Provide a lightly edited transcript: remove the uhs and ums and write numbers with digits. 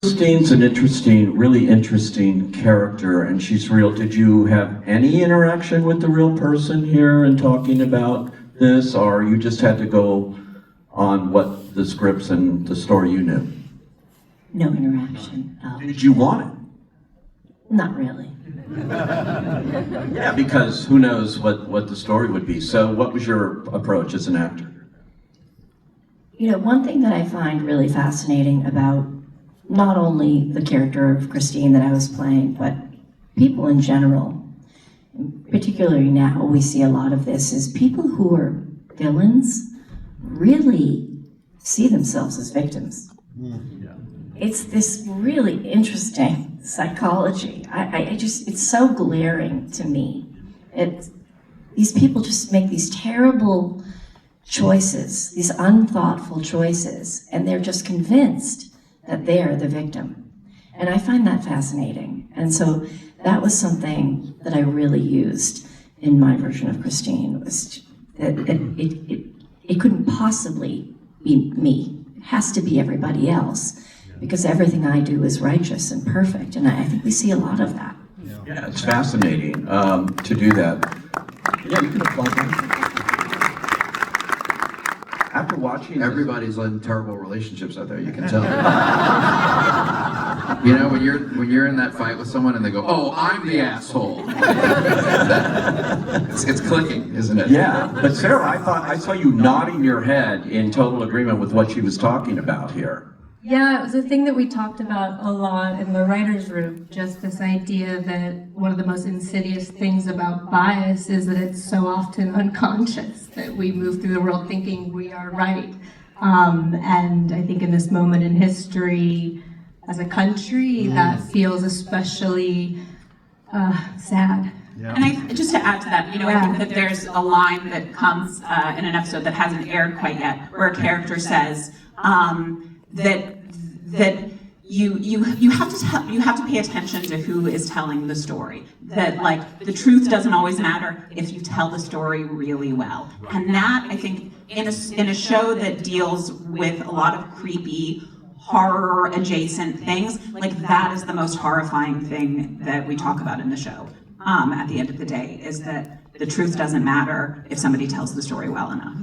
Christine's an really interesting character, and she's real. Did you have any interaction with the real person here in talking about this, or you just had to go on what the scripts and the story you knew? No interaction. Did you want it? Not really. Yeah, because who knows what the story would be. So what was your approach as an actor? You know, one thing that I find really fascinating about not only the character of Christine that I was playing, but people in general, particularly now we see a lot of this, is people who are villains really see themselves as victims. It's this really interesting psychology. It's so glaring to me. These people just make these terrible choices, these unthoughtful choices, and they're just convinced that they're the victim. And I find that fascinating. And so that was something that I really used in my version of Christine, was that it couldn't possibly be me. It has to be everybody else, because everything I do is righteous and perfect. And I think we see a lot of that. Yeah, it's fascinating to do that. Yeah, you can applaud. After watching, everybody's in terrible relationships out there. You can tell. You know, when you're in that fight with someone and they go, "Oh, I'm the asshole." It's clicking, isn't it? Yeah, but Sarah, I saw you nodding your head in total agreement with what she was talking about here. Yeah, it was a thing that we talked about a lot in the writer's room, just this idea that one of the most insidious things about bias is that it's so often unconscious, that we move through the world thinking we are right. And I think in this moment in history, as a country, that feels especially sad. Yeah. And just to add to that, you know, I think that there's a line that comes in an episode that hasn't aired quite yet, where a character says, that you have to pay attention to who is telling the story. That, like, the truth doesn't always matter if you tell the story really well. And that, I think, in a show that deals with a lot of creepy, horror adjacent things, like, that is the most horrifying thing that we talk about in the show. At the end of the day, is that the truth doesn't matter if somebody tells the story well enough.